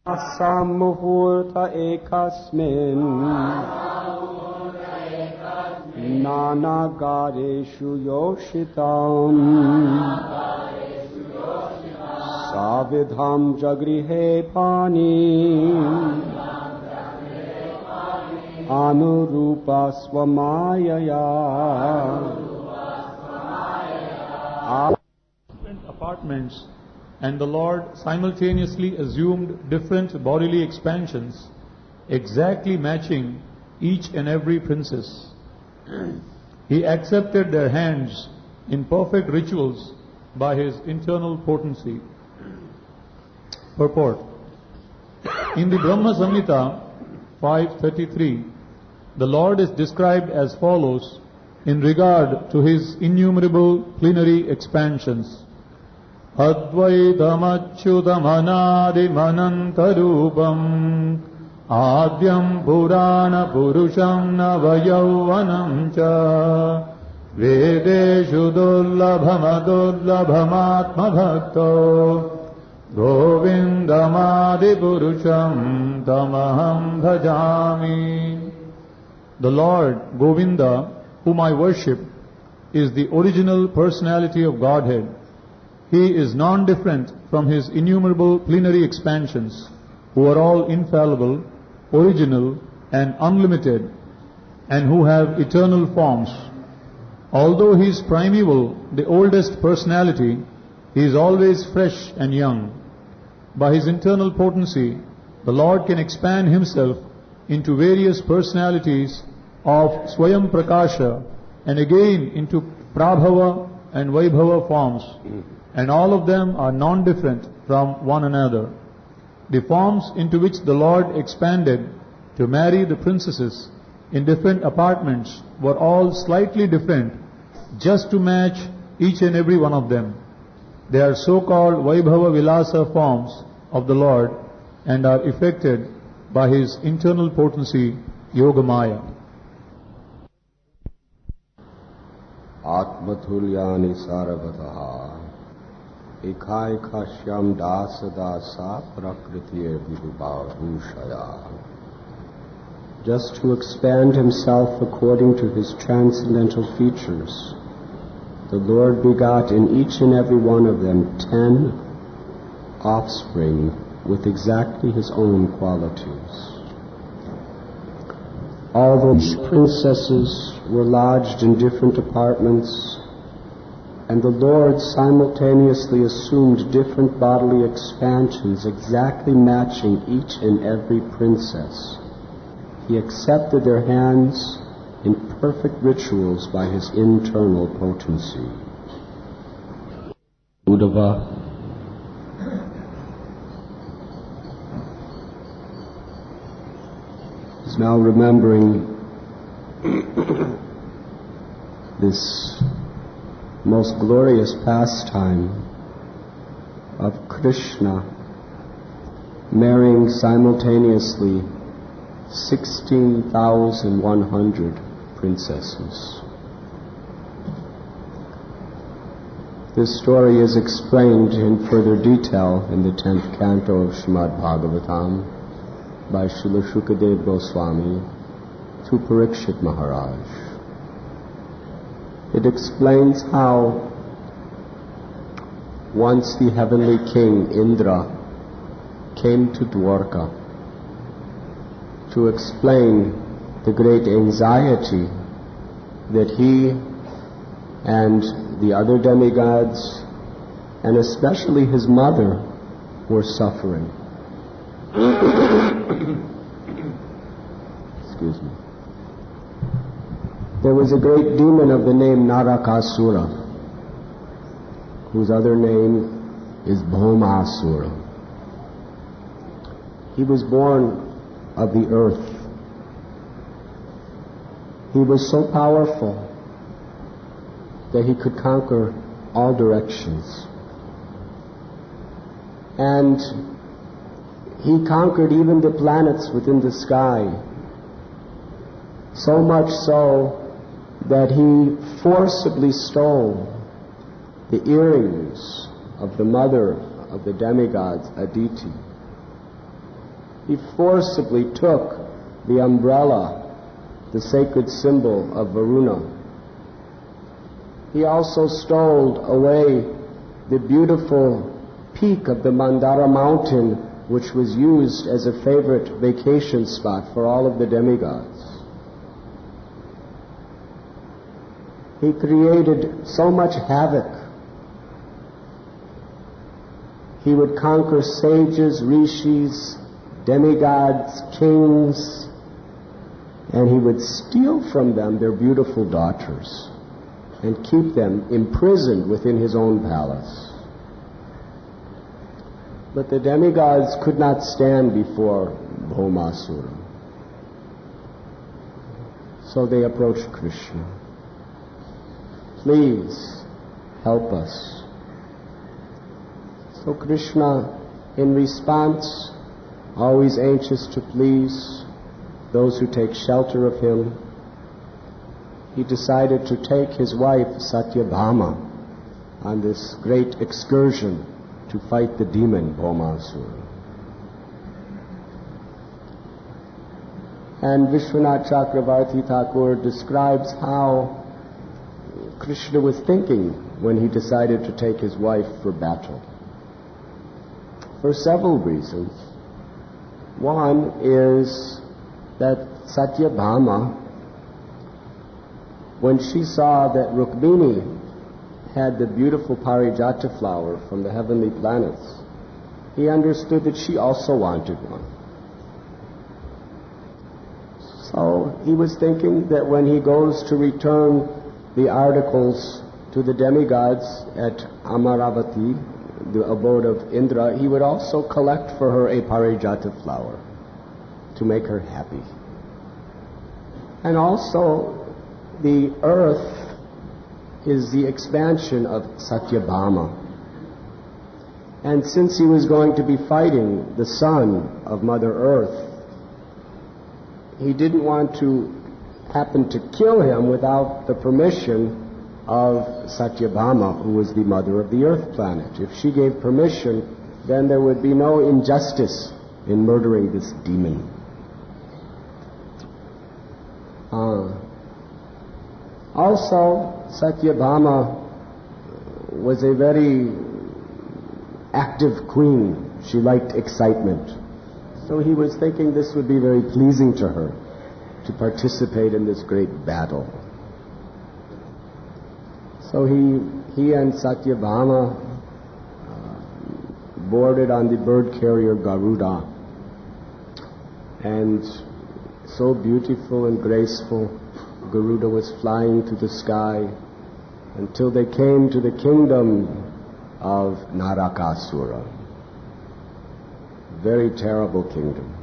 Sammuhurta ekasmin Nanagareshu yoshitam Savidham jagrihe pani Anurupa swamayaya Apartments, and the Lord simultaneously assumed different bodily expansions, exactly matching each and every princess. He accepted their hands in perfect rituals by his internal potency. Purport. In the Brahma-samhita 5.33, the Lord is described as follows in regard to his innumerable plenary expansions. Advaitam acyutam anadim ananta-rupam adyam purana-purusam nava-yauvanam cha vedesu durlabham adurlabham atma-bhaktau Govindam adi-purusam aham bhajami. The Lord, Govinda, whom I worship, is the original personality of Godhead. He is non-different from his innumerable plenary expansions, who are all infallible, original and unlimited, and who have eternal forms. Although he is primeval, the oldest personality, he is always fresh and young. By his internal potency, the Lord can expand himself into various personalities of svayam-prakasa and again into prabhava and vaibhava forms, and all of them are non-different from one another. The forms into which the Lord expanded to marry the princesses in different apartments were all slightly different, just to match each and every one of them. They are so-called vaibhava-vilasa forms of the Lord and are effected by his internal potency, Yogamaya. Atma-tulyani sarvataha Ekaikashyam dasa prakritir vidubharushaya. Just to expand himself according to his transcendental features, the Lord begot in each and every one of them 10 offspring with exactly his own qualities. All those princesses were lodged in different apartments, and the Lord simultaneously assumed different bodily expansions exactly matching each and every princess. He accepted their hands in perfect rituals by his internal potency. Uddhava is now remembering this most glorious pastime of Krishna marrying simultaneously 16,100 princesses. This story is explained in further detail in the 10th canto of Srimad Bhagavatam by Srila Shukadev Goswami to Parikshit Maharaj. It explains how once the heavenly king Indra came to Dwarka to explain the great anxiety that he and the other demigods, and especially his mother, were suffering. Excuse me. There was a great demon of the name Narakasura, whose other name is Bhaumasura. He was born of the earth. He was so powerful that he could conquer all directions. And he conquered even the planets within the sky, so much so that he forcibly stole the earrings of the mother of the demigods, Aditi. He forcibly took the umbrella, the sacred symbol of Varuna. He also stole away the beautiful peak of the Mandara mountain, which was used as a favorite vacation spot for all of the demigods. He created so much havoc. He would conquer sages, rishis, demigods, kings, and he would steal from them their beautiful daughters and keep them imprisoned within his own palace. But the demigods could not stand before Bhaumasura. So they approached Krishna. Please help us. So Krishna, in response, always anxious to please those who take shelter of him, he decided to take his wife Satyabhama on this great excursion to fight the demon Bhaumasura. And Vishwanath Chakravarti Thakur describes how Krishna was thinking when he decided to take his wife for battle. For several reasons. One is that Satyabhama, when she saw that Rukmini had the beautiful Parijata flower from the heavenly planets, he understood that she also wanted one. So he was thinking that when he goes to return the articles to the demigods at Amaravati, the abode of Indra, he would also collect for her a Parijata flower to make her happy. And also, the earth is the expansion of Satyabhama. And since he was going to be fighting the son of Mother Earth, he didn't want to happen to kill him without the permission of Satyabhama, who was the mother of the earth planet. If she gave permission, then there would be no injustice in murdering this demon. Also, Satyabhama was a very active queen. She liked excitement. So he was thinking this would be very pleasing to her to participate in this great battle. So he and Satyabhama boarded on the bird carrier Garuda, and so beautiful and graceful, Garuda was flying through the sky until they came to the kingdom of Narakasura. Very terrible kingdom.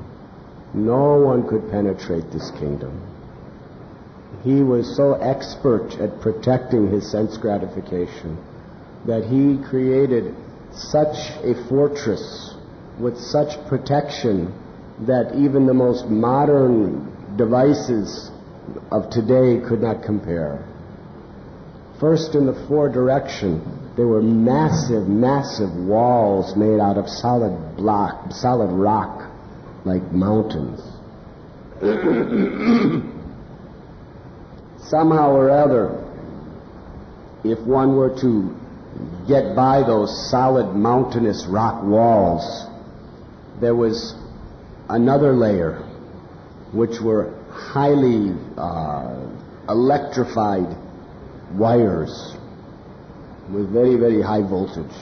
No one could penetrate this kingdom. He was so expert at protecting his sense gratification that he created such a fortress with such protection that even the most modern devices of today could not compare. First, in the four direction, there were massive, massive walls made out of solid rock, like mountains. Somehow or other, if one were to get by those solid mountainous rock walls, there was another layer, which were highly electrified wires with very, very high voltage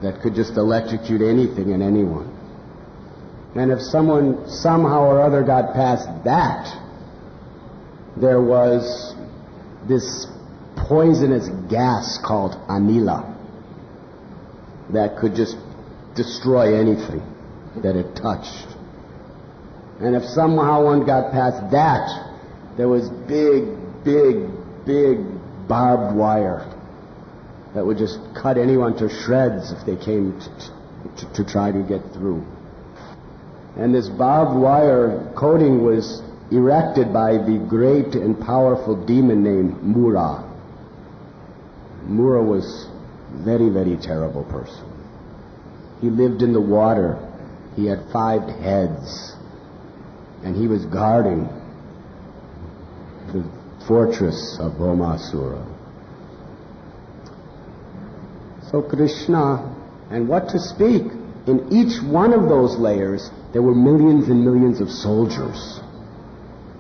that could just electrocute anything and anyone. And if someone somehow or other got past that, there was this poisonous gas called anila that could just destroy anything that it touched. And if somehow one got past that, there was big barbed wire that would just cut anyone to shreds if they came to try to get through. And this barbed wire coating was erected by the great and powerful demon named Mura. Mura was a very, very terrible person. He lived in the water. he had 5 heads, and he was guarding the fortress of Bhaumasura. So Krishna, and what to speak, in each one of those layers there were millions and millions of soldiers,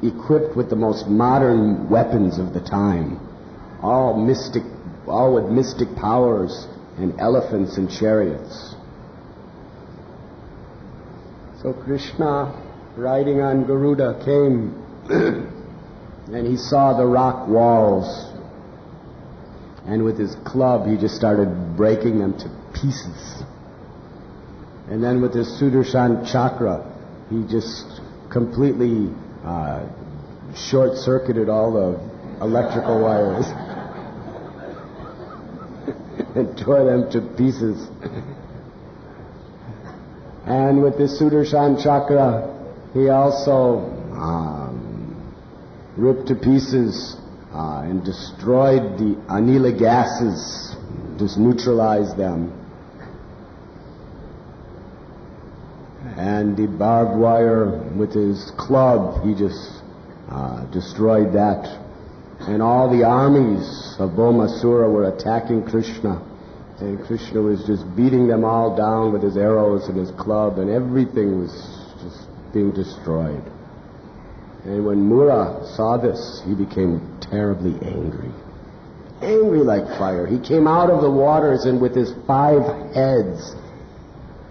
equipped with the most modern weapons of the time, all with mystic powers, and elephants and chariots. So Krishna, riding on Garuda, came and he saw the rock walls, and with his club he just started breaking them to pieces. And then with his Sudarshan chakra, he just completely short-circuited all the electrical wires and tore them to pieces. And with this Sudarshan chakra, he also ripped to pieces and destroyed the anila gases, just neutralized them. And the barbed wire with his club, he just destroyed that. And all the armies of Bhaumasura were attacking Krishna. And Krishna was just beating them all down with his arrows and his club, and everything was just being destroyed. And when Mura saw this, he became terribly angry. Angry like fire. He came out of the waters, and with his 5 heads,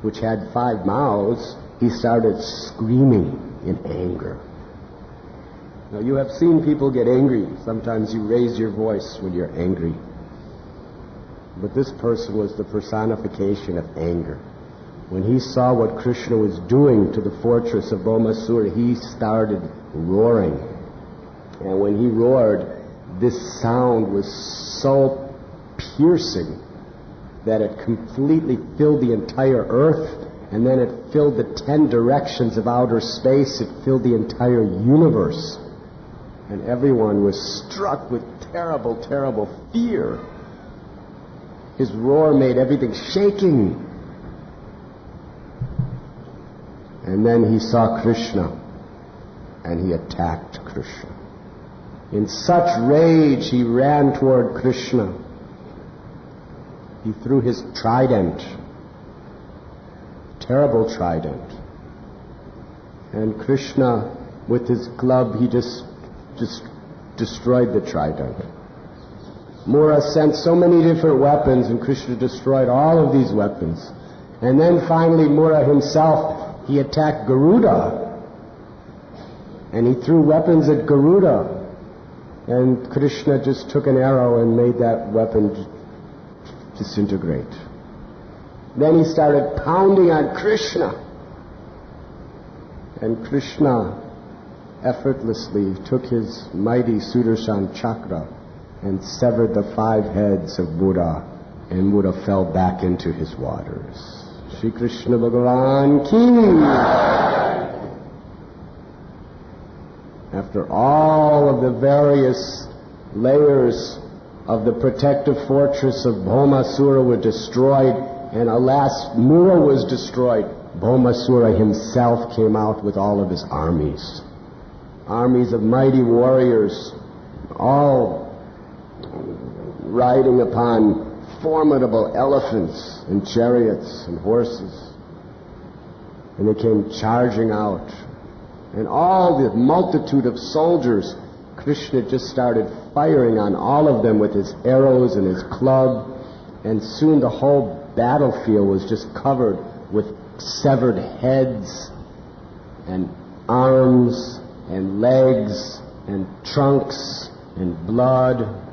which had 5 mouths, he started screaming in anger. Now, you have seen people get angry. Sometimes you raise your voice when you're angry. But this person was the personification of anger. When he saw what Krishna was doing to the fortress of Bhaumasura, he started roaring. And when he roared, this sound was so piercing that it completely filled the entire earth, and then it filled the 10 directions of outer space. It filled the entire universe. And everyone was struck with terrible, terrible fear. His roar made everything shaking. And then he saw Krishna, and he attacked Krishna. In such rage, he ran toward Krishna. He threw his trident, terrible trident. And Krishna, with his club, he just destroyed the trident. Mura sent so many different weapons, and Krishna destroyed all of these weapons. And then finally Mura himself, he attacked Garuda. And he threw weapons at Garuda. And Krishna just took an arrow and made that weapon disintegrate. Then he started pounding on Krishna. And Krishna effortlessly took his mighty Sudarshan chakra and severed the 5 heads of Buddha, and Buddha fell back into his waters. Shri Krishna Bhagavan ki. After all of the various layers of the protective fortress of Bhaumasura were destroyed, and alas, Mura was destroyed, Bhaumasura himself came out with all of his armies. Armies of mighty warriors, all riding upon formidable elephants and chariots and horses. And they came charging out. And all the multitude of soldiers, Krishna just started firing on all of them with his arrows and his club. And soon the whole battlefield was just covered with severed heads and arms and legs and trunks and blood.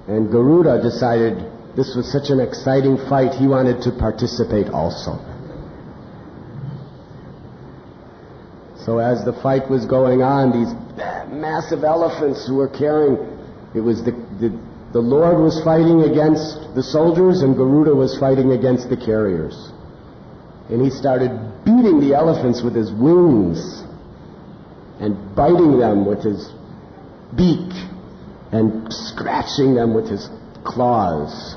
And Garuda decided this was such an exciting fight, he wanted to participate also. So as the fight was going on, these massive elephants who were carrying, it was the Lord was fighting against the soldiers, and Garuda was fighting against the carriers. And he started beating the elephants with his wings and biting them with his beak and scratching them with his claws.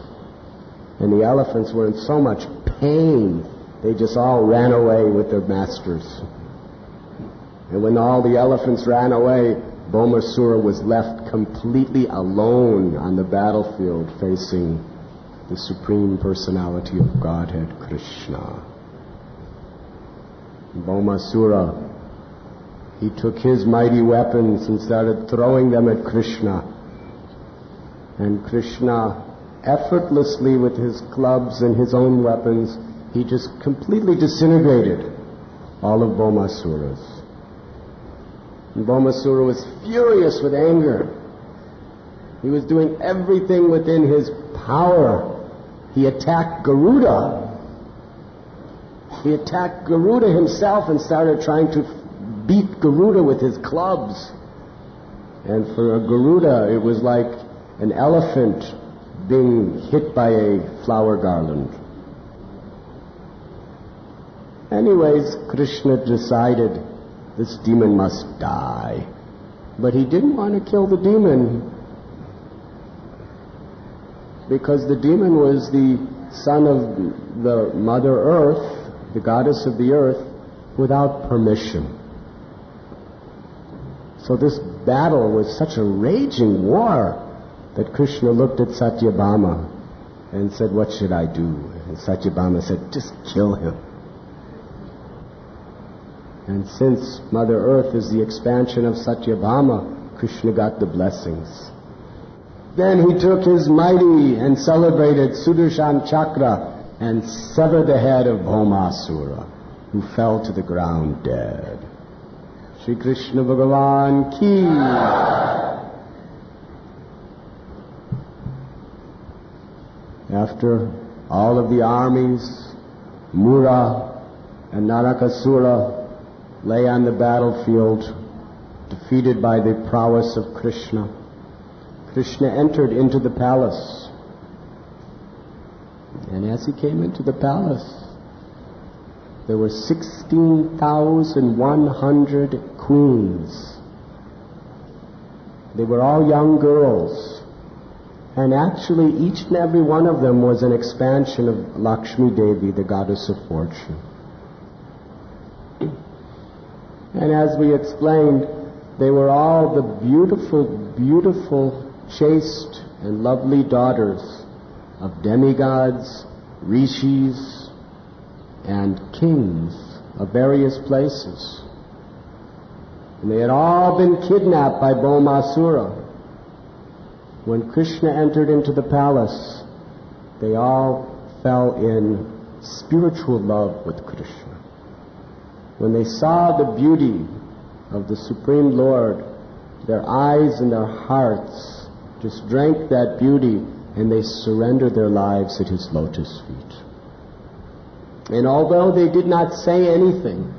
And the elephants were in so much pain, they just all ran away with their masters. And when all the elephants ran away, Bhaumasura was left completely alone on the battlefield facing the Supreme Personality of Godhead, Krishna. Bhaumasura, he took his mighty weapons and started throwing them at Krishna. And Krishna, effortlessly with his clubs and his own weapons, he just completely disintegrated all of Bhaumasura's. And Bhaumasura was furious with anger. He was doing everything within his power. He attacked Garuda. He attacked Garuda himself and started trying to beat Garuda with his clubs. And for a Garuda, it was like an elephant being hit by a flower garland. Anyways, Krishna decided this demon must die. But he didn't want to kill the demon, because the demon was the son of the Mother Earth, the goddess of the earth, without permission. So this battle was such a raging war that Krishna looked at Satyabhama and said, "What should I do?" And Satyabhama said, "Just kill him." And since Mother Earth is the expansion of Satyabhama, Krishna got the blessings. Then he took his mighty and celebrated Sudarshan Chakra and severed the head of Bhaumasura, who fell to the ground dead. Shri Krishna Bhagavan ki. After all of the armies, Mura and Narakasura lay on the battlefield, defeated by the prowess of Krishna, Krishna entered into the palace. And as he came into the palace, there were 16,100 queens. They were all young girls. And actually, each and every one of them was an expansion of Lakshmi Devi, the goddess of fortune. And as we explained, they were all the beautiful, beautiful, chaste and lovely daughters of demigods, rishis, and kings of various places. And they had all been kidnapped by Bhaumasura. When Krishna entered into the palace, they all fell in spiritual love with Krishna. When they saw the beauty of the Supreme Lord, their eyes and their hearts just drank that beauty, and they surrendered their lives at his lotus feet. And although they did not say anything,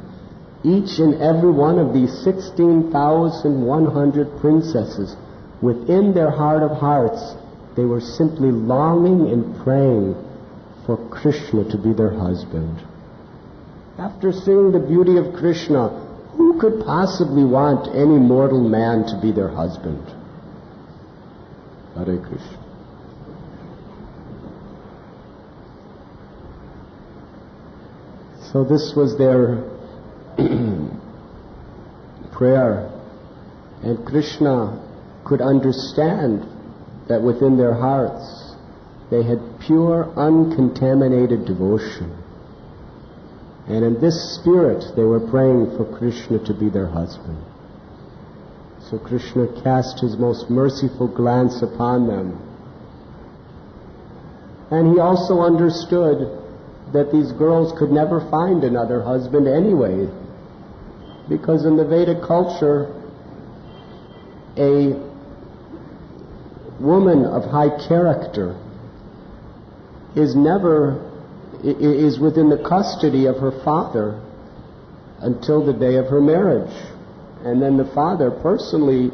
each and every one of these 16,100 princesses, within their heart of hearts, they were simply longing and praying for Krishna to be their husband. After seeing the beauty of Krishna, who could possibly want any mortal man to be their husband? Hare Krishna. So this was their prayer. And Krishna could understand that within their hearts they had pure, uncontaminated devotion. And in this spirit they were praying for Krishna to be their husband. So Krishna cast his most merciful glance upon them. And he also understood that these girls could never find another husband anyway, because in the Vedic culture, a woman of high character is within the custody of her father until the day of her marriage. And then the father personally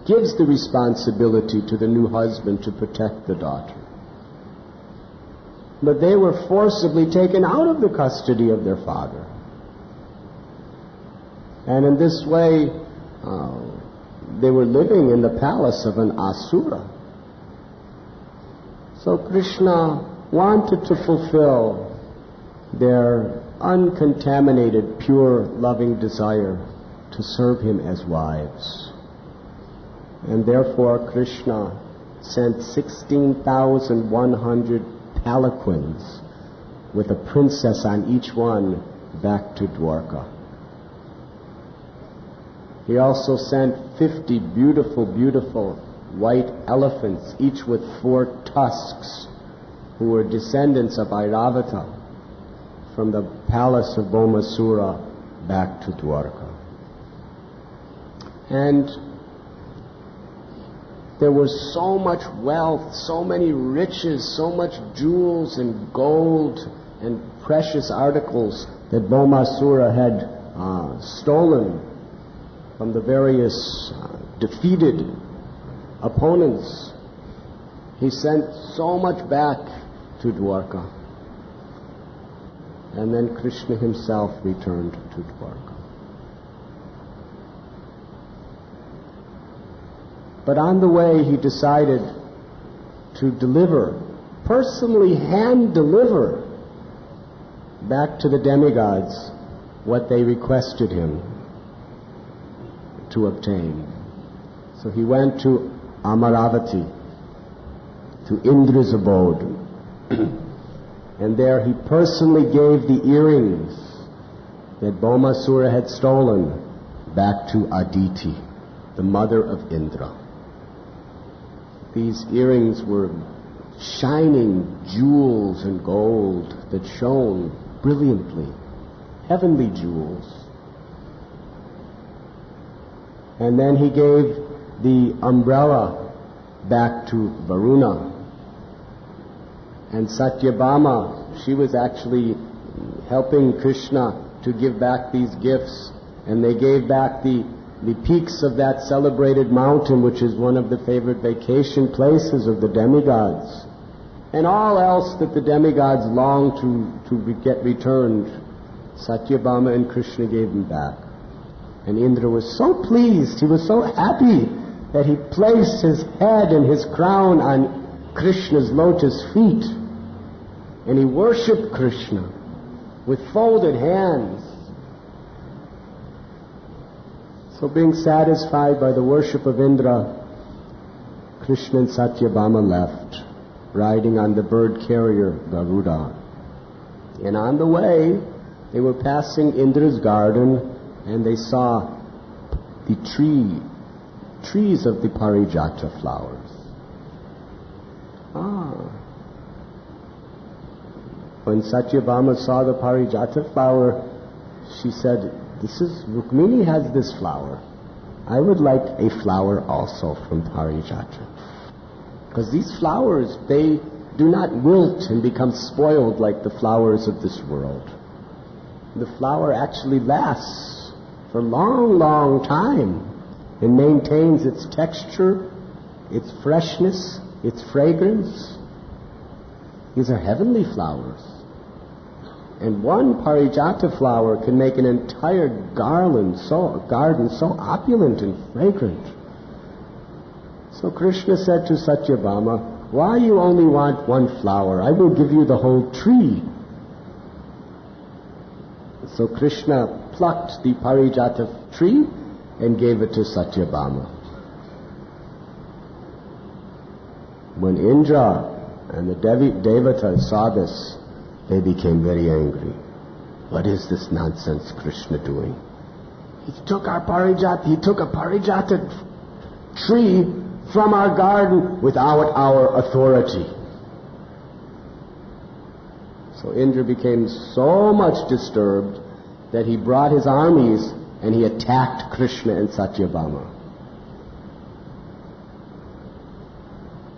gives the responsibility to the new husband to protect the daughter. But they were forcibly taken out of the custody of their father. And in this way, they were living in the palace of an asura. So Krishna wanted to fulfill their uncontaminated, pure, loving desire to serve him as wives. And therefore Krishna sent 16,100 palanquins with a princess on each one back to Dwarka. He also sent 50 beautiful, beautiful white elephants, each with 4 tusks, who were descendants of Airavata, from the palace of Bhaumasura back to Dwarka. And there was so much wealth, so many riches, so much jewels and gold and precious articles that Bhaumasura had stolen from the various defeated opponents. He sent so much back to Dwarka. And then Krishna himself returned to Dwarka. But on the way he decided to deliver, personally hand deliver back to the demigods what they requested him to obtain. So he went to Amaravati, to Indra's abode, and there he personally gave the earrings that Bhaumasura had stolen back to Aditi, the mother of Indra. These earrings were shining jewels and gold that shone brilliantly, heavenly jewels. And then he gave the umbrella back to Varuna. And Satyabhama, she was actually helping Krishna to give back these gifts. And they gave back the peaks of that celebrated mountain, which is one of the favorite vacation places of the demigods. And all else that the demigods longed to get returned, Satyabhama and Krishna gave them back. And Indra was so pleased, he was so happy that he placed his head and his crown on Krishna's lotus feet. And he worshipped Krishna with folded hands. So being satisfied by the worship of Indra, Krishna and Satyabhama left, riding on the bird carrier Garuda. And on the way, they were passing Indra's garden, and they saw the trees of the Parijata flowers. When Satyabhama saw the Parijata flower, she said, Rukmini has this flower. I would like a flower also from Parijata. Because these flowers, they do not wilt and become spoiled like the flowers of this world. The flower actually lasts for a long, long time and maintains its texture, its freshness, its fragrance. These are heavenly flowers. And one Parijata flower can make an entire garden so opulent and fragrant. So Krishna said to Satyabhama, why you only want one flower? I will give you the whole tree. So Krishna plucked the Parijata tree and gave it to Satyabhama. When Indra and the Devatas saw this, they became very angry. What is this nonsense Krishna doing? He took a Parijata tree from our garden without our authority. So Indra became so much disturbed that he brought his armies and he attacked Krishna and Satyabhama.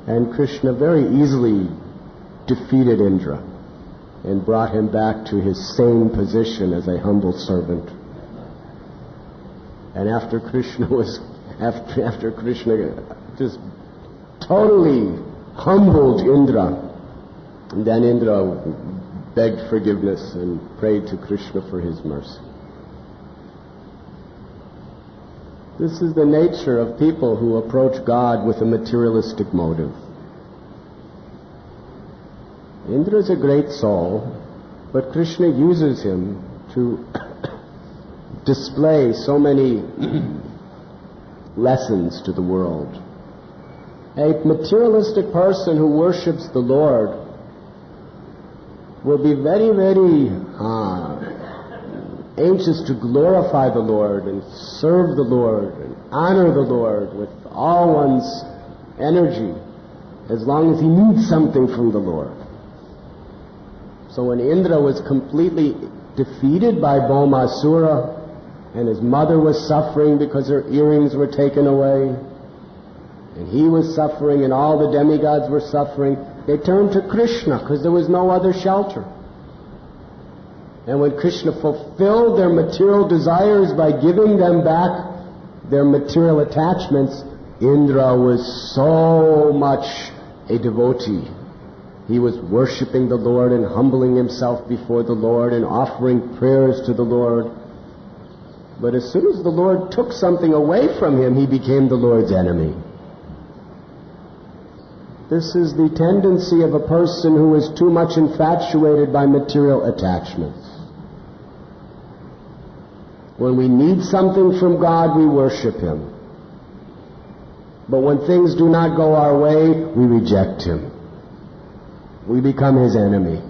And Krishna very easily defeated Indra and brought him back to his sane position as a humble servant. And after Krishna just totally humbled Indra, and then Indra begged forgiveness and prayed to Krishna for his mercy. This is the nature of people who approach God with a materialistic motive. Indra is a great soul, but Krishna uses him to display so many lessons to the world. A materialistic person who worships the Lord will be very, very anxious to glorify the Lord and serve the Lord and honor the Lord with all one's energy, as long as he needs something from the Lord. So when Indra was completely defeated by Bhaumasura, and his mother was suffering because her earrings were taken away, and he was suffering, and all the demigods were suffering, they turned to Krishna because there was no other shelter. And when Krishna fulfilled their material desires by giving them back their material attachments, Indra was so much a devotee. He was worshipping the Lord and humbling himself before the Lord and offering prayers to the Lord. But as soon as the Lord took something away from him, he became the Lord's enemy. This is the tendency of a person who is too much infatuated by material attachments. When we need something from God, we worship him. But when things do not go our way, we reject him. We become his enemy.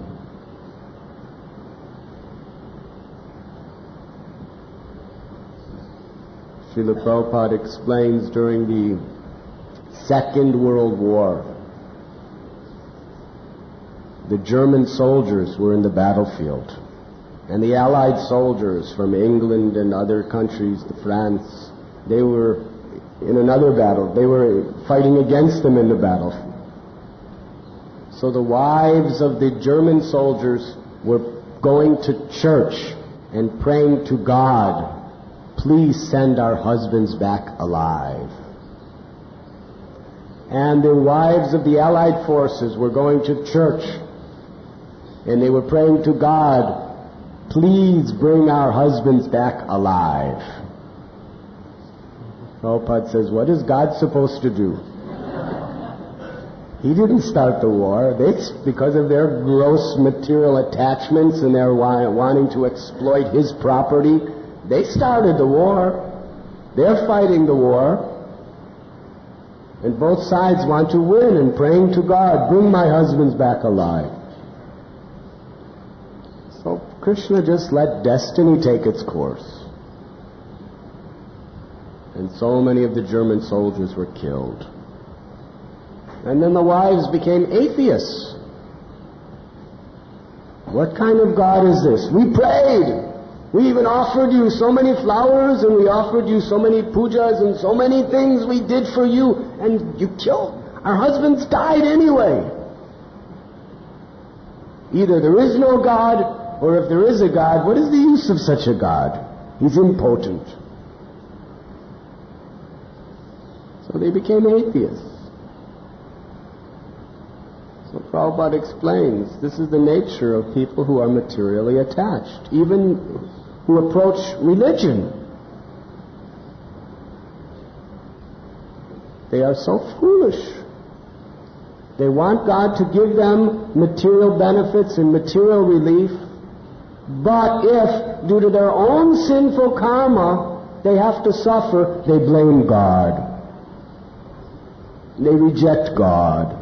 Srila Prabhupada explains during the Second World War, the German soldiers were in the battlefield, and the Allied soldiers from England and other countries, France, they were in another battle. They were fighting against them in the battlefield. So the wives of the German soldiers were going to church and praying to God, please send our husbands back alive. And the wives of the Allied forces were going to church and they were praying to God, please bring our husbands back alive. Prabhupada says, what is God supposed to do? He didn't start the war. Because of their gross material attachments and their wanting to exploit his property, they started the war. They're fighting the war. And both sides want to win and praying to God, bring my husbands back alive. So Krishna just let destiny take its course. And so many of the German soldiers were killed. And then the wives became atheists. What kind of God is this? We prayed. We even offered you so many flowers, and we offered you so many pujas and so many things we did for you, and you killed. Our husbands died anyway. Either there is no God, or if there is a God, what is the use of such a God? He's impotent. So they became atheists. So Prabhupada explains, this is the nature of people who are materially attached, even who approach religion. They are so foolish. They want God to give them material benefits and material relief, but if, due to their own sinful karma, they have to suffer, they blame God. They reject God.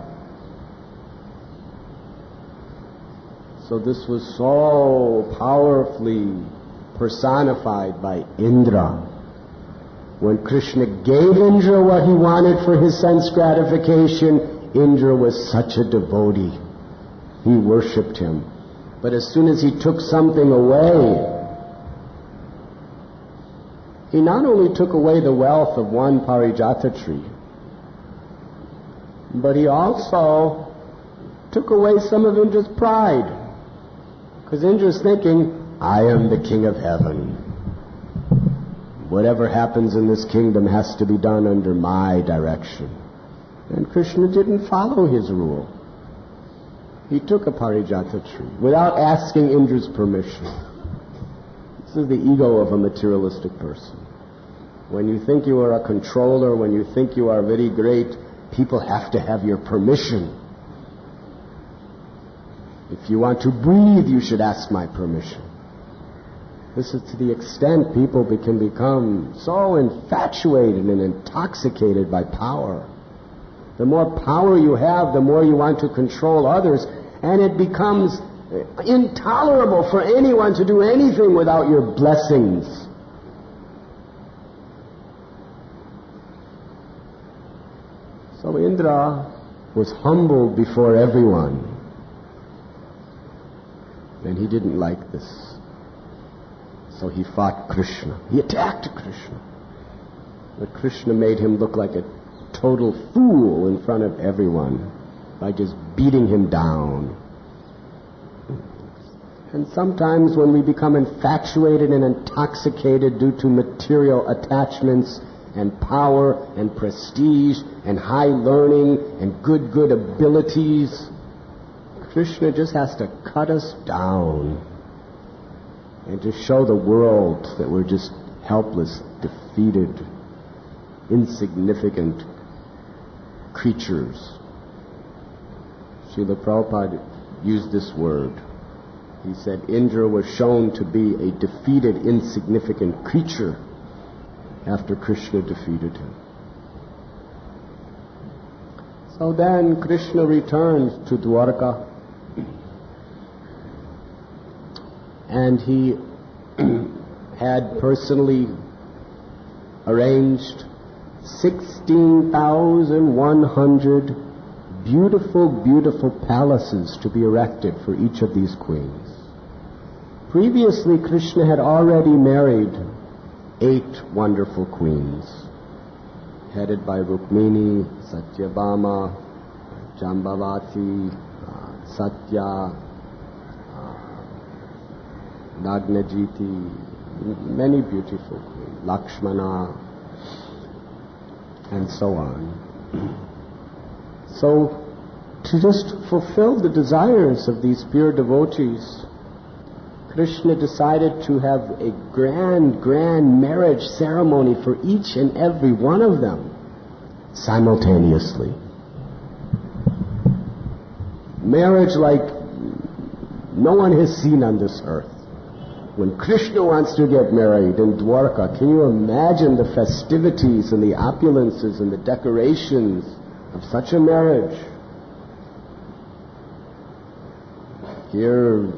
So this was so powerfully personified by Indra. When Krishna gave Indra what he wanted for his sense gratification, Indra was such a devotee. He worshipped him. But as soon as he took something away, he not only took away the wealth of one parijata tree, but he also took away some of Indra's pride. Because Indra's thinking, I am the king of heaven. Whatever happens in this kingdom has to be done under my direction. And Krishna didn't follow his rule. He took a parijata tree without asking Indra's permission. This is the ego of a materialistic person. When you think you are a controller, when you think you are very great, people have to have your permission. If you want to breathe, you should ask my permission. This is to the extent people can become so infatuated and intoxicated by power. The more power you have, the more you want to control others, and it becomes intolerable for anyone to do anything without your blessings. So Indra was humbled before everyone, and he didn't like this. So he fought Krishna. He attacked Krishna. But Krishna made him look like a total fool in front of everyone by just beating him down. And sometimes when we become infatuated and intoxicated due to material attachments and power and prestige and high learning and good abilities, Krishna just has to cut us down and to show the world that we're just helpless, defeated, insignificant creatures. Srila Prabhupada used this word. He said Indra was shown to be a defeated, insignificant creature after Krishna defeated him. So then Krishna returned to Dwarka, and he had personally arranged 16,100 beautiful palaces to be erected for each of these queens. Previously, Krishna had already married 8 wonderful queens, headed by Rukmini, Satyabhama, Jambavati, Satya, Nagnajiti, many beautiful queens, Lakshmana, and so on. So, to just fulfill the desires of these pure devotees, Krishna decided to have a grand marriage ceremony for each and every one of them simultaneously. Marriage like no one has seen on this earth. When Krishna wants to get married in Dwarka, can you imagine the festivities and the opulences and the decorations of such a marriage? Here,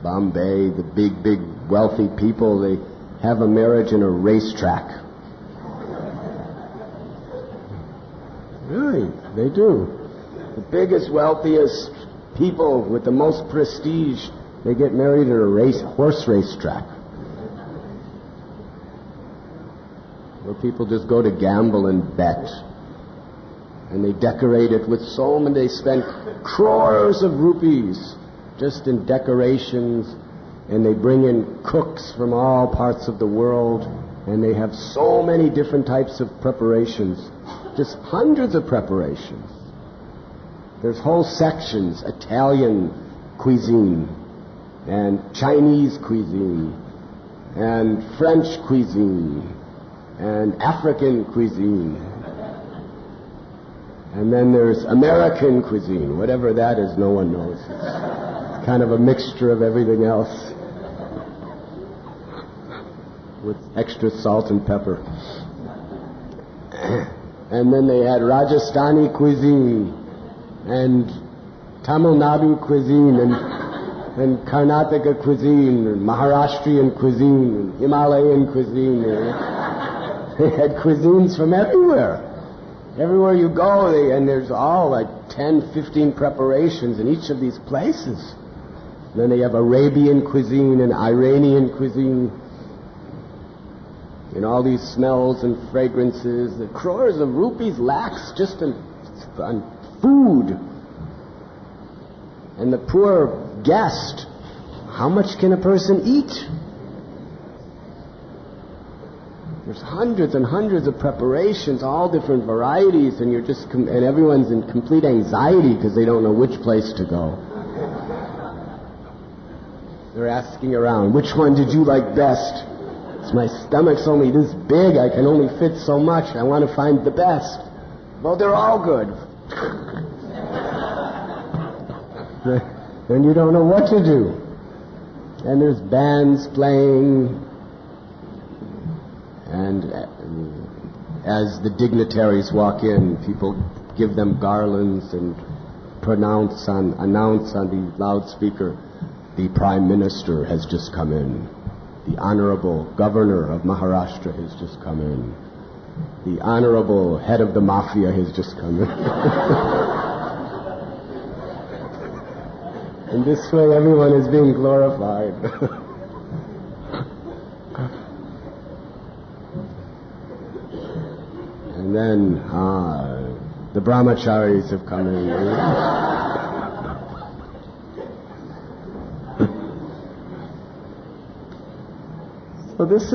Bombay, the big wealthy people, they have a marriage in a racetrack. Really, they do. The biggest, wealthiest people with the most prestige, they get married at a horse racetrack, where people just go to gamble and bet. And they decorate it with so many, they spend crores of rupees just in decorations, and they bring in cooks from all parts of the world, and they have so many different types of preparations, just hundreds of preparations. There's whole sections, Italian cuisine, and Chinese cuisine, and French cuisine, and African cuisine. And then there's American cuisine. Whatever that is, no one knows. It's kind of a mixture of everything else with extra salt and pepper. And then they had Rajasthani cuisine and Tamil Nadu cuisine and Karnataka cuisine and Maharashtrian cuisine and Himalayan cuisine. They had cuisines from everywhere. Everywhere you go, and there's all like 10, 15 preparations in each of these places. And then they have Arabian cuisine and Iranian cuisine, and all these smells and fragrances. The crores of rupees lax just on food. And the poor guest, how much can a person eat? There's hundreds and hundreds of preparations, all different varieties, and you're just and everyone's in complete anxiety because they don't know which place to go. They're asking around, which one did you like best? My stomach's only this big, I can only fit so much, I want to find the best. Well, they're all good. and you don't know what to do. And there's bands playing, and as the dignitaries walk in, people give them garlands and announce on the loudspeaker, the Prime Minister has just come in. The Honorable Governor of Maharashtra has just come in. The Honorable Head of the Mafia has just come in. In this way, everyone is being glorified. And then, the brahmacharis have come in. So this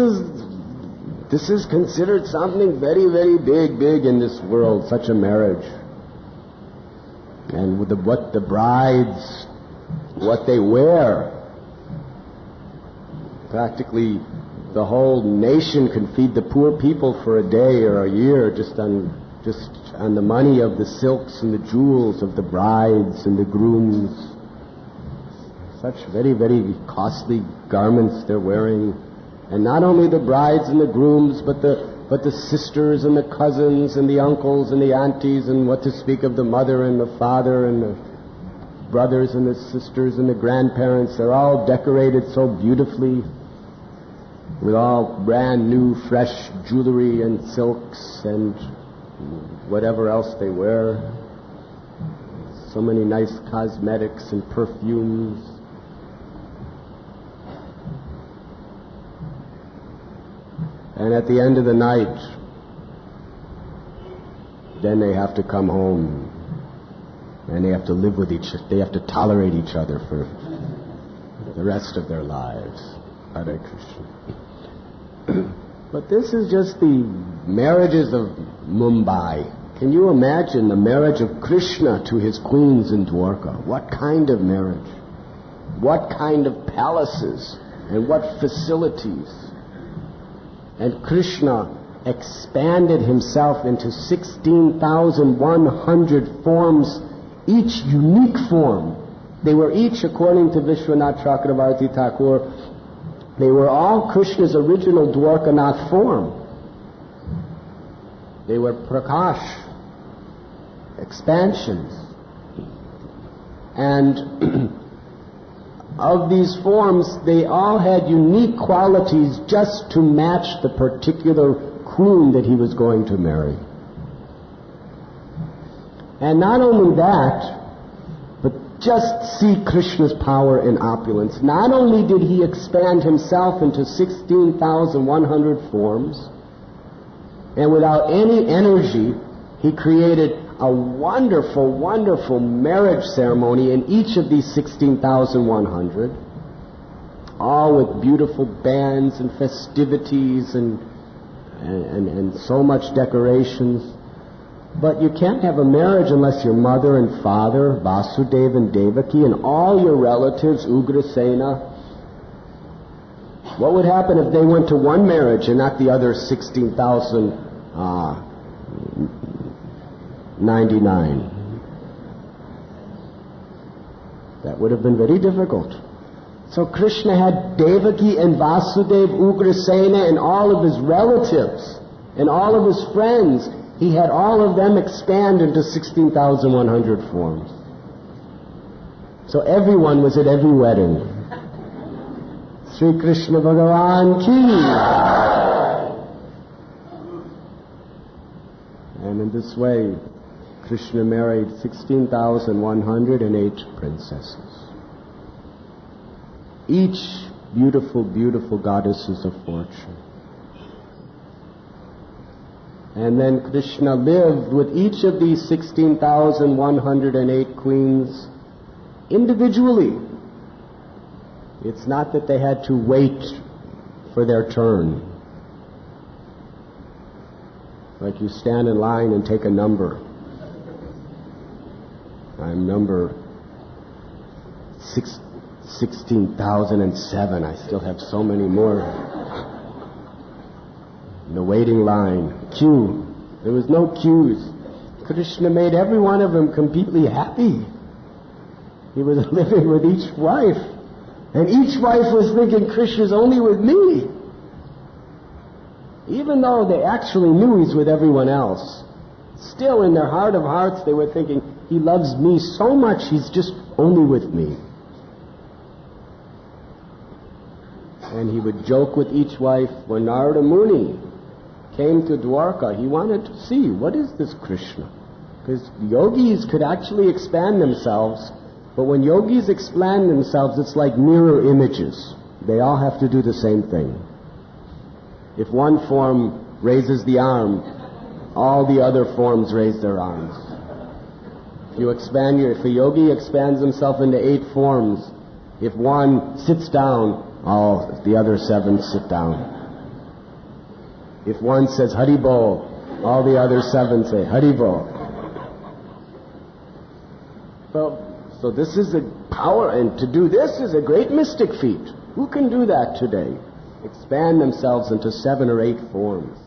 is considered something very, very big in this world, such a marriage. And with what the brides, what they wear, practically the whole nation can feed the poor people for a day or a year just on the money of the silks and the jewels of the brides and the grooms. Such very, very costly garments they're wearing. And not only the brides and the grooms, but the sisters and the cousins and the uncles and the aunties, and what to speak of the mother and the father and the brothers and the sisters and the grandparents. They're all decorated so beautifully with all brand new, fresh jewelry and silks and whatever else they wear. So many nice cosmetics and perfumes. And at the end of the night, then they have to come home and they have to live with they have to tolerate each other for the rest of their lives. Hare Krishna. But this is just the marriages of Mumbai. Can you imagine the marriage of Krishna to his queens in Dwarka? What kind of marriage? What kind of palaces and what facilities? And Krishna expanded himself into 16,100 forms, each unique form. They were each, according to Vishwanath Chakravarti Thakur, they were all Krishna's original Dwarkanath form. They were prakash, expansions. And of these forms, they all had unique qualities just to match the particular queen that he was going to marry. And not only that, but just see Krishna's power in opulence. Not only did he expand himself into 16,100 forms, and without any energy, he created a wonderful, wonderful marriage ceremony in each of these 16,100, all with beautiful bands and festivities and so much decorations. But you can't have a marriage unless your mother and father, Vasudeva and Devaki, and all your relatives, Ugrasena. What would happen if they went to one marriage and not the other 16,099? That would have been very difficult. So Krishna had Devaki and Vasudeva, Ugrasena, and all of his relatives, and all of his friends. He had all of them expand into 16,100 forms. So everyone was at every wedding. Sri Krishna Bhagavan ki. And in this way, Krishna married 16,108 princesses. Each beautiful, beautiful goddesses of fortune. And then Krishna lived with each of these 16,108 queens individually. It's not that they had to wait for their turn. Like you stand in line and take a number. I'm number 16,007. I still have so many more. In the waiting line, queue. There was no queues. Krishna made every one of them completely happy. He was living with each wife. And each wife was thinking, Krishna's only with me. Even though they actually knew he's with everyone else, still in their heart of hearts they were thinking, he loves me so much, he's just only with me. And he would joke with each wife. When Narada Muni came to Dwarka, he wanted to see, what is this Krishna? Because yogis could actually expand themselves, but when yogis expand themselves, it's like mirror images. They all have to do the same thing. If one form raises the arm, all the other forms raise their arms. If a yogi expands himself into 8 forms, if one sits down, all the other 7 sit down. If one says Haribol, all the other 7 say Haribol. So this is a power, and to do this is a great mystic feat. Who can do that today? Expand themselves into 7 or 8 forms.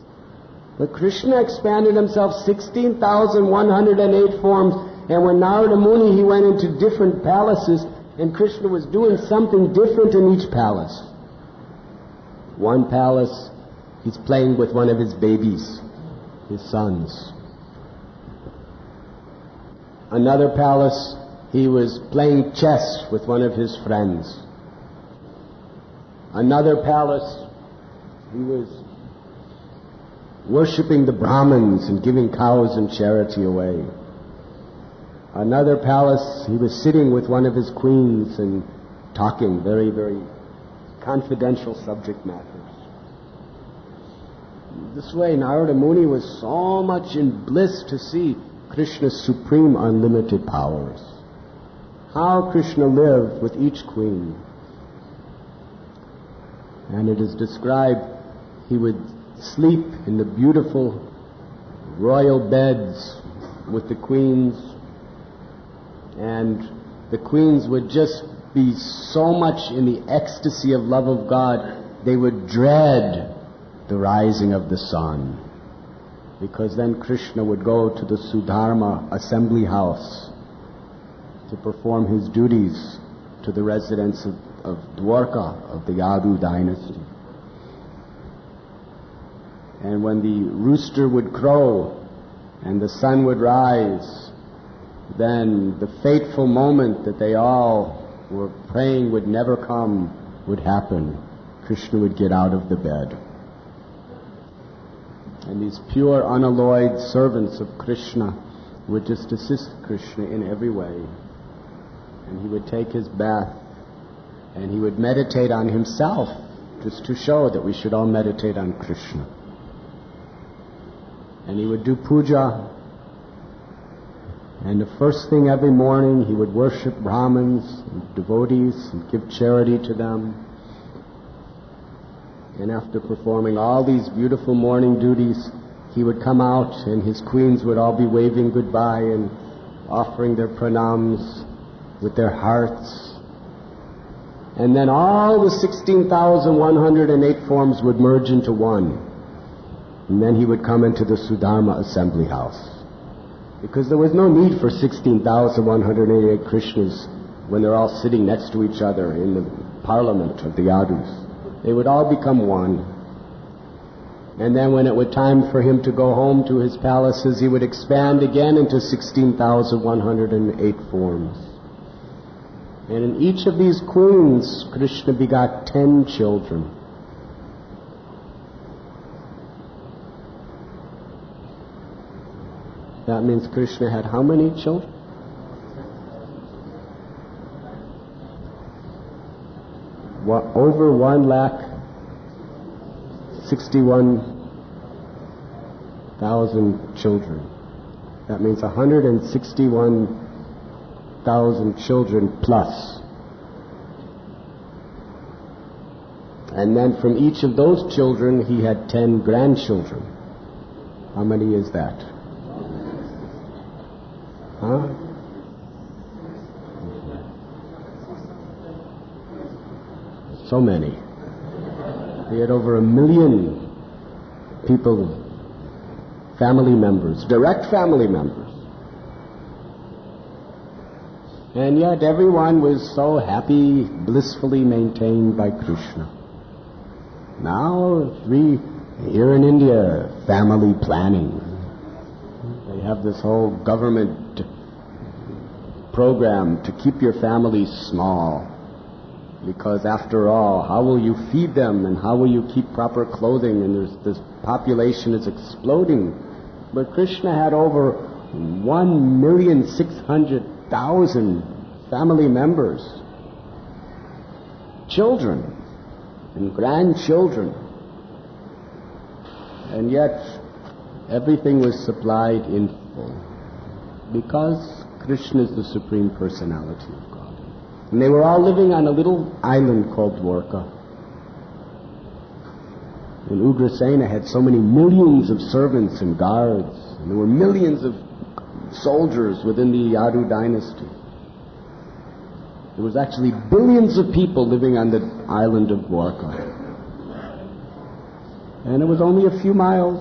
But Krishna expanded himself 16,108 forms, and when Narada Muni, he went into different palaces, and Krishna was doing something different in each palace. One palace, he's playing with one of his babies, his sons. Another palace, he was playing chess with one of his friends. Another palace, he was worshipping the Brahmins and giving cows and charity away. Another palace, he was sitting with one of his queens and talking very, very confidential subject matters. This way, Narada Muni was so much in bliss to see Krishna's supreme unlimited powers. How Krishna lived with each queen. And it is described he would sleep in the beautiful royal beds with the queens, and the queens would just be so much in the ecstasy of love of God, they would dread the rising of the sun, because then Krishna would go to the Sudharma assembly house to perform his duties to the residents of Dwarka, of the Yadu dynasty. And when the rooster would crow and the sun would rise, then the fateful moment that they all were praying would never come would happen. Krishna would get out of the bed. And these pure, unalloyed servants of Krishna would just assist Krishna in every way. And he would take his bath and he would meditate on himself, just to show that we should all meditate on Krishna. And he would do puja, and the first thing every morning he would worship Brahmins and devotees and give charity to them. And after performing all these beautiful morning duties, he would come out and his queens would all be waving goodbye and offering their pranams with their hearts. And then all the 16,108 forms would merge into one. And then he would come into the Sudharma assembly house. Because there was no need for 16,188 Krishnas when they're all sitting next to each other in the parliament of the Yadus. They would all become one. And then when it was time for him to go home to his palaces, he would expand again into 16,108 forms. And in each of these queens, Krishna begot 10 children. That means Krishna had how many children? Over 1,61,000 children. That means 161,000 children plus. And then from each of those children, he had 10 grandchildren. How many is that? Huh? So many. He had over 1 million people, family members, direct family members. And yet everyone was so happy, blissfully maintained by Krishna. Now, here in India, family planning. They have this whole government program to keep your family small. Because after all, how will you feed them and how will you keep proper clothing? And this population is exploding. But Krishna had over 1,600,000 family members, children and grandchildren. And yet everything was supplied in full. Because Krishna is the Supreme Personality of God. And they were all living on a little island called Dwarka. And Ugrasena had so many millions of servants and guards. And there were millions of soldiers within the Yadu dynasty. There was actually billions of people living on the island of Dwarka. And it was only a few miles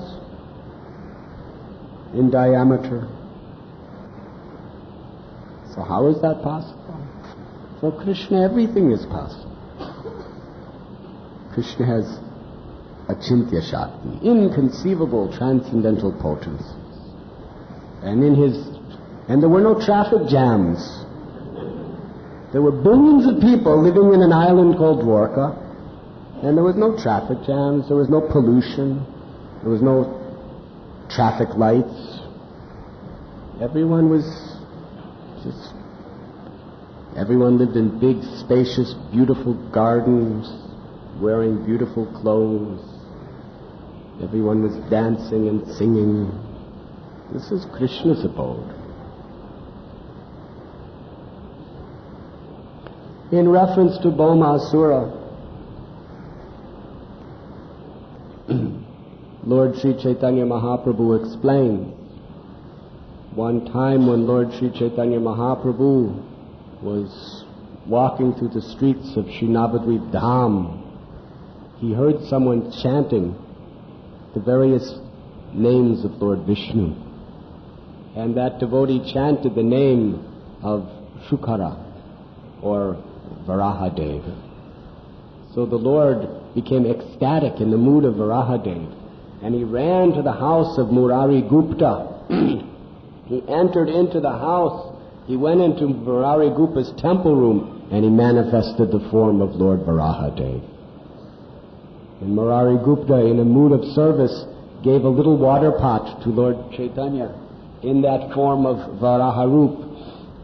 in diameter. So how is that possible? For Krishna, everything is possible. Krishna has achintya shakti, inconceivable transcendental potencies. And there were no traffic jams. There were billions of people living in an island called Dwarka, and there was no traffic jams, there was no pollution, there was no traffic lights. Everyone lived in big, spacious, beautiful gardens, wearing beautiful clothes. Everyone was dancing and singing. This is Krishna's abode. In reference to Bhoma-asura, Lord Sri Chaitanya Mahaprabhu explained, one time when Lord Sri Chaitanya Mahaprabhu was walking through the streets of Sri Navadvip Dham, he heard someone chanting the various names of Lord Vishnu. And that devotee chanted the name of Shukara, or Varahadeva. So the Lord became ecstatic in the mood of Varahadeva, and he ran to the house of Murari Gupta. He entered into the house. He went into Murari Gupta's temple room, and he manifested the form of Lord Varahadeva. And Murari Gupta, in a mood of service, gave a little water pot to Lord Chaitanya in that form of Varaharup.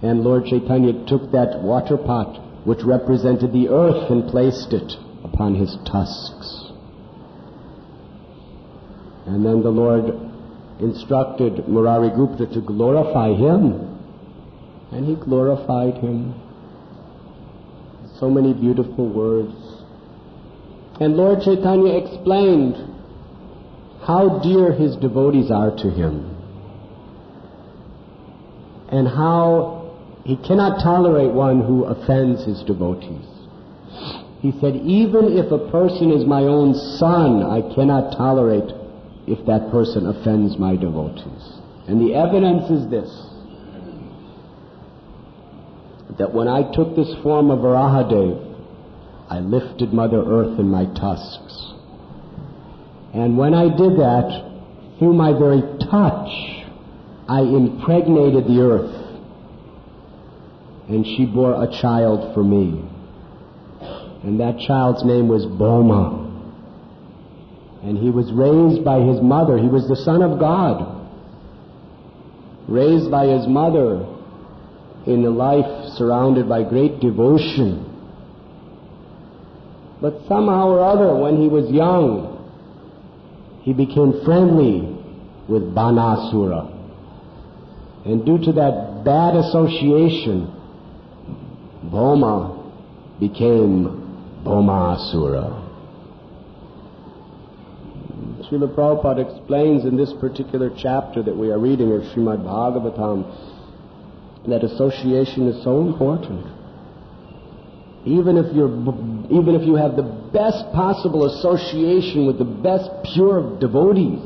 And Lord Chaitanya took that water pot, which represented the earth, and placed it upon his tusks. And then the Lord instructed Murari Gupta to glorify him. And he glorified him. So many beautiful words. And Lord Chaitanya explained how dear his devotees are to him, and how he cannot tolerate one who offends his devotees. He said, even if a person is my own son, I cannot tolerate if that person offends my devotees. And the evidence is this, that when I took this form of Varahadev, I lifted Mother Earth in my tusks. And when I did that, through my very touch, I impregnated the earth. And she bore a child for me. And that child's name was Bhoma. And he was raised by his mother. He was the Son of God, raised by his mother in a life surrounded by great devotion. But somehow or other, when he was young, he became friendly with Banasura. And due to that bad association, Bhoma became Bhoma-asura. Srila Prabhupada explains in this particular chapter that we are reading of Srimad Bhagavatam that association is so important. Even if you have the best possible association with the best pure of devotees,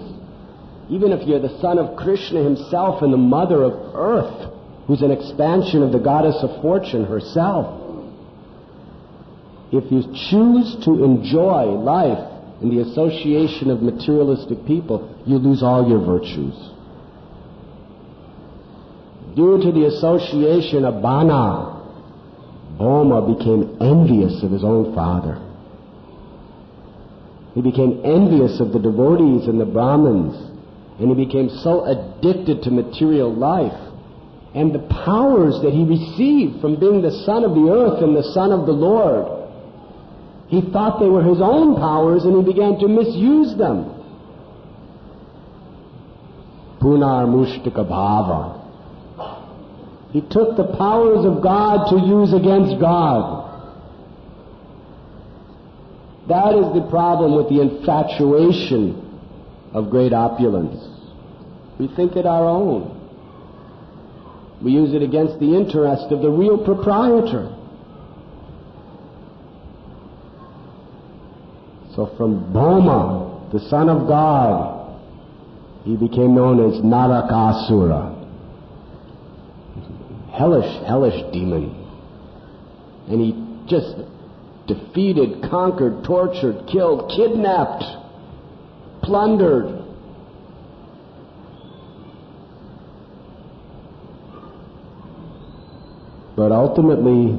even if you're the son of Krishna himself and the mother of earth, who's an expansion of the goddess of fortune herself. If you choose to enjoy life in the association of materialistic people, you lose all your virtues. Due to the association of Bana, Bhoma became envious of his own father. He became envious of the devotees and the Brahmins, and he became so addicted to material life and the powers that he received from being the son of the earth and the son of the Lord. He thought they were his own powers, and he began to misuse them. Punar mushtaka bhava. He took the powers of God to use against God. That is the problem with the infatuation of great opulence. We think it our own. We use it against the interest of the real proprietor. So from Bhoma, the son of God, he became known as Narakasura. Hellish demon. And he just defeated, conquered, tortured, killed, kidnapped, plundered. But ultimately,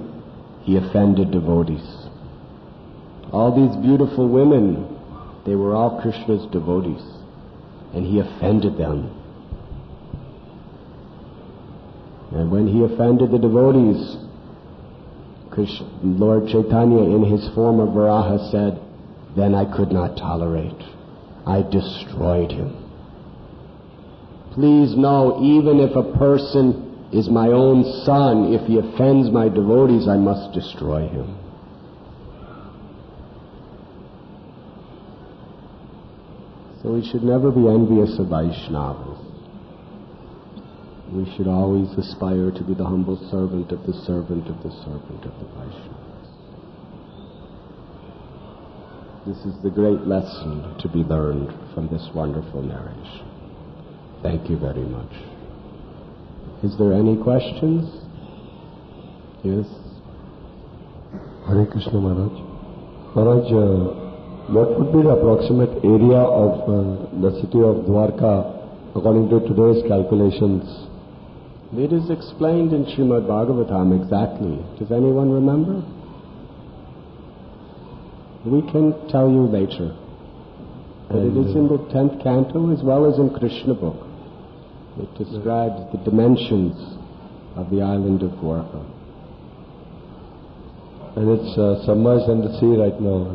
he offended devotees. All these beautiful women, they were all Krishna's devotees, and he offended them. And when he offended the devotees, Lord Chaitanya, in his form of Varaha, said, "Then I could not tolerate. I destroyed him." Please know, even if a person is my own son, if he offends my devotees, I must destroy him. So we should never be envious of Vaishnavas. We should always aspire to be the humble servant of the servant of the servant of the Vaishnavas. This is the great lesson to be learned from this wonderful narration. Thank you very much. Is there any questions? Yes? Hare Krishna Maharaj. Maharaj, what would be the approximate area of the city of Dwarka according to today's calculations? It is explained in Srimad Bhagavatam exactly. Does anyone remember? We can tell you later. But it is in the 10th canto as well as in Krishna book. It describes the dimensions of the island of Dwarka. And it's submerged under the sea right now.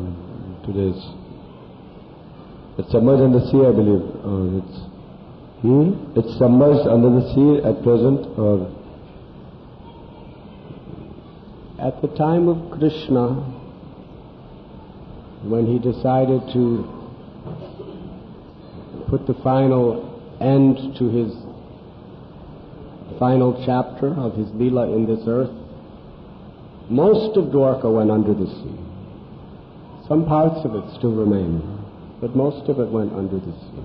It's submerged under the sea, I believe. It's submerged under the sea at present, or at the time of Krishna, when he decided to put the final end to his final chapter of his Leela in this earth, most of Dwarka went under the sea. Some parts of it still remain, but most of it went under the sea.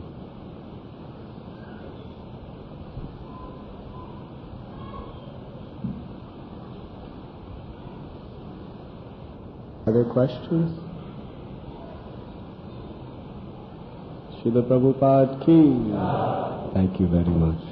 Other questions? Srila Prabhupada ki. Thank you very much.